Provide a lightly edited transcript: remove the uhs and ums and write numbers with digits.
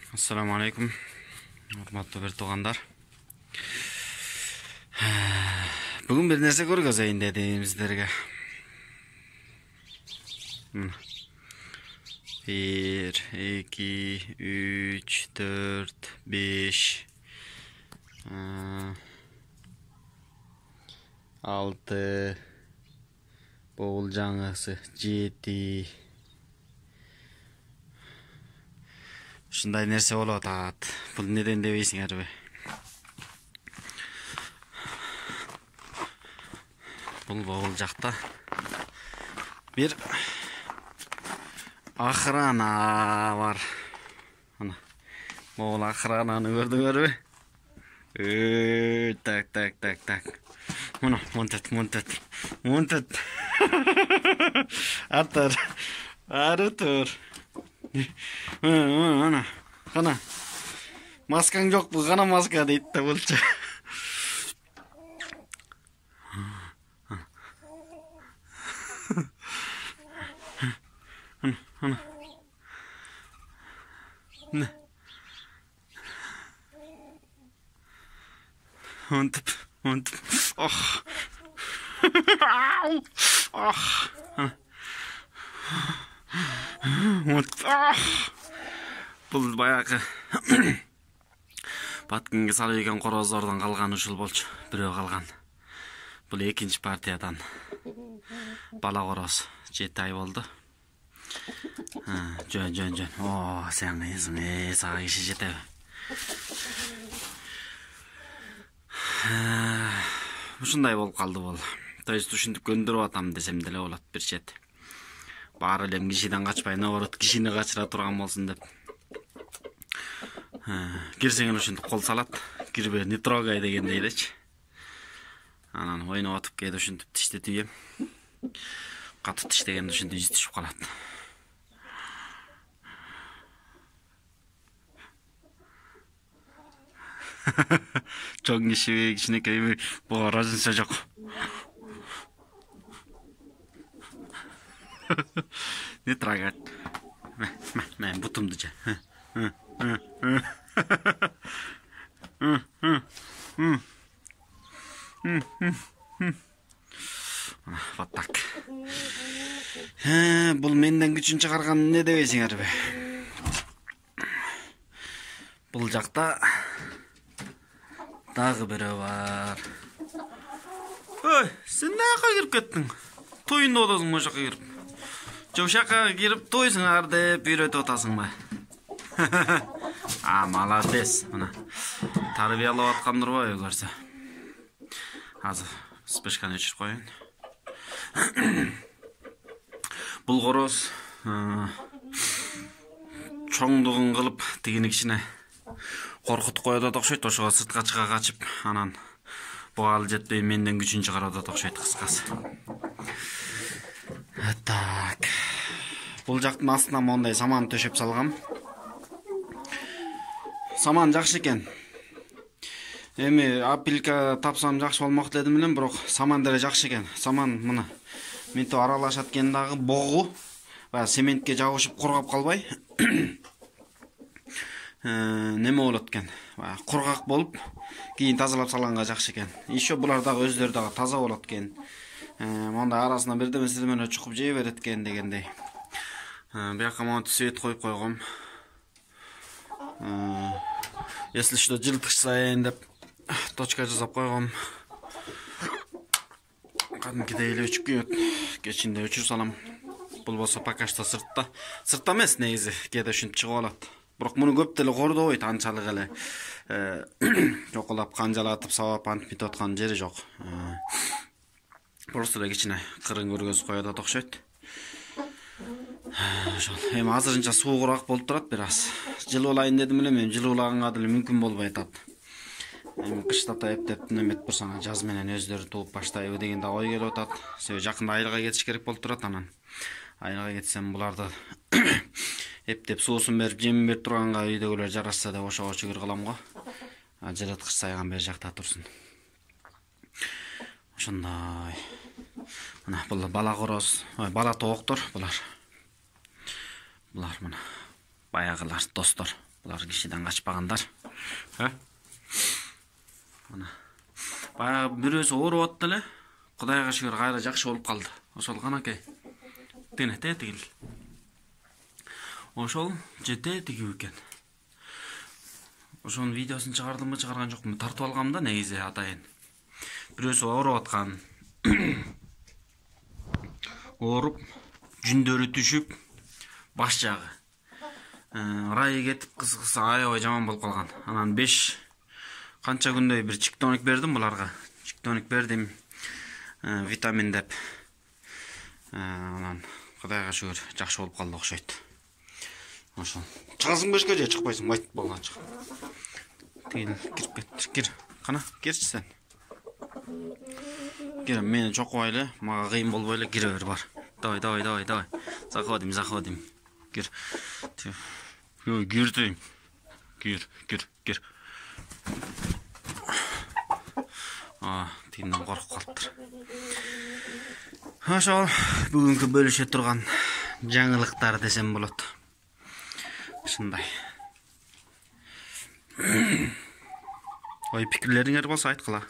Assalamu alaikum. Урматтуу бир туугандар. Бүгүн бир нерсе көргөзөйүн дедим сиздерге. 1, 2, 3, 4, 5, 6, бул жаңысы 7. Ушундай нерсе болуп атат. Бул неден дебейсиңерби? Бул жакта бир охрана бар. Ана, бул охрананы көрдүңөрбү? Так. Мына, монтет. Артур. Қана маскаң жоқ бұл, қана маска дейді да болчу. Монтып. Бұл баяғы Баткинге салып ийген короздордон калган ушул болчу. Бирөө калган. Бул экинчи партиядан бала короз 7 ай болду. Жөн. О, сен эсиңе сага киши жетеби? Ушундай болуп калды бул. То есть ушинтип көндүрүп атам десем деле болот бир чет. Баары элем кишиден качпай, наоборот кишини качыра турган болсун деп. Кирсең ушинтип кол салат, кирбе, не трогай дегендей элечи. Анан ойноп атып кээде ушинтип тиштетип ем. Катып тиштегенде ушинтип из түшүп калат. Чоң кишиби, кичинекейби, буга разница жок. Не трогать. Мен бутумду же. Вот так. Бул менден күчүн чыгарган не дебейсиңерби? Бул жакта дагы бирөө бар. Ой, сен наяка кирип кеттиң? Тоюнда отасың ошо жака кирип. Жошака кирип тойсуңар деп үйрөтүп атасыңбы? Молодец. Мына тарбиялап аткандырбы көрсө. Азыр спешканы өчүрүп коеюн. Бул короз чоңдугун кылып тигини кичине коркутуп коет окшойт. Ошого сыртка чыга качып, анан буга ал жетпей менден күчүн чыгарат окшойт кыскасы. Так. Бул жактын астына мондай саман төшөп салгам. Саман жакшы экен. Эми апилка тапсам жакшы болмок дедим элем, бирок саман деле жакшы экен. Саман мына мынтип аралашат экен дагы, богу баягы сементке жабышып кургап калбай. Неме болот экен? Баягы кургак болуп, кийин тазалап салганга жакшы экен. Еще булар дагы өздөрү дагы таза болот экен. Мондай арасына бирдеме чукуп жей берет экен дегендей. Бияка монтип свет коюп койгом. Если что жылтышсайын деп точка жасап койгом. Кадимкидей эле өчүп күйөт. Кечинде өчүрүп салам. Бул болсо пока что сыртта. Сыртта эмес негизи, кээде ушинтип чыгып алат. Бирок муну көп деле кордобойт, анчалык эле чокулап канжалатып сабап антип аткан жери жок. Просто эле кичине кырын көргөзүп коет окшойт. Ошол. Эми азырынча суугураак болуп турат бир аз. Жылып алайын дедим эле, мен жылып алаганга деле мүмкүн болбой атат. Эми кыштата эптеп немет турсаң, жаз менен өздөрү тууп баштайбы деген да ой келип атат. Себеби жакында айылга кетиш керек болуп турат, анан айылга кетсем буларды эптеп суусун берип, жемин берип турганга үйдөгүлөр жарашса деп ошого чүгүр кылам го. Жырыткыч сайган бери жакта турсун. Ошондой. Мына бул бала короз, бала тооктор булар. Булар мына баягылар достор. Булар кишиден качпагандар. Мына. Баягы бирөөсү ооруп атты эле. Кудайга шүгүр кайра жакшы болуп калды. Ошол канакей. Тенете тигил. Ошол жете тигип экен. Ошонун видеосун чыгардымбы, чыгарган жокмун? Тартып алгам да негизи атайын. Бирөөсү ооруп аткан. Ооруп, жүндөрү түшүп, баш жагы. Райы кетип, кызыкса аябай жаман болуп калган. Анан 5 канча күндөй бир чиктоник бердим буларга. Чиктоник бердим, витамин деп. Анан Кудайга шүгүр жакшы болуп калды окшойт. Ошол. Чыгасың бешке же чыкпайсың, байт болгон чык. Тигил кирип кеттир, кир. Кана, кирчи сен. Кир, мени чокубайлы, мага кыйын болбойлу кире бер бар. Давай. Заходим. Кир. Кир дейм. Кир. Тигинден коркуп калыптыр. Ошол бүгүнкү бөлүшө турган жаңылыктар десем болот. Ушундай. Ой, пикирлериңер болсо айткыла.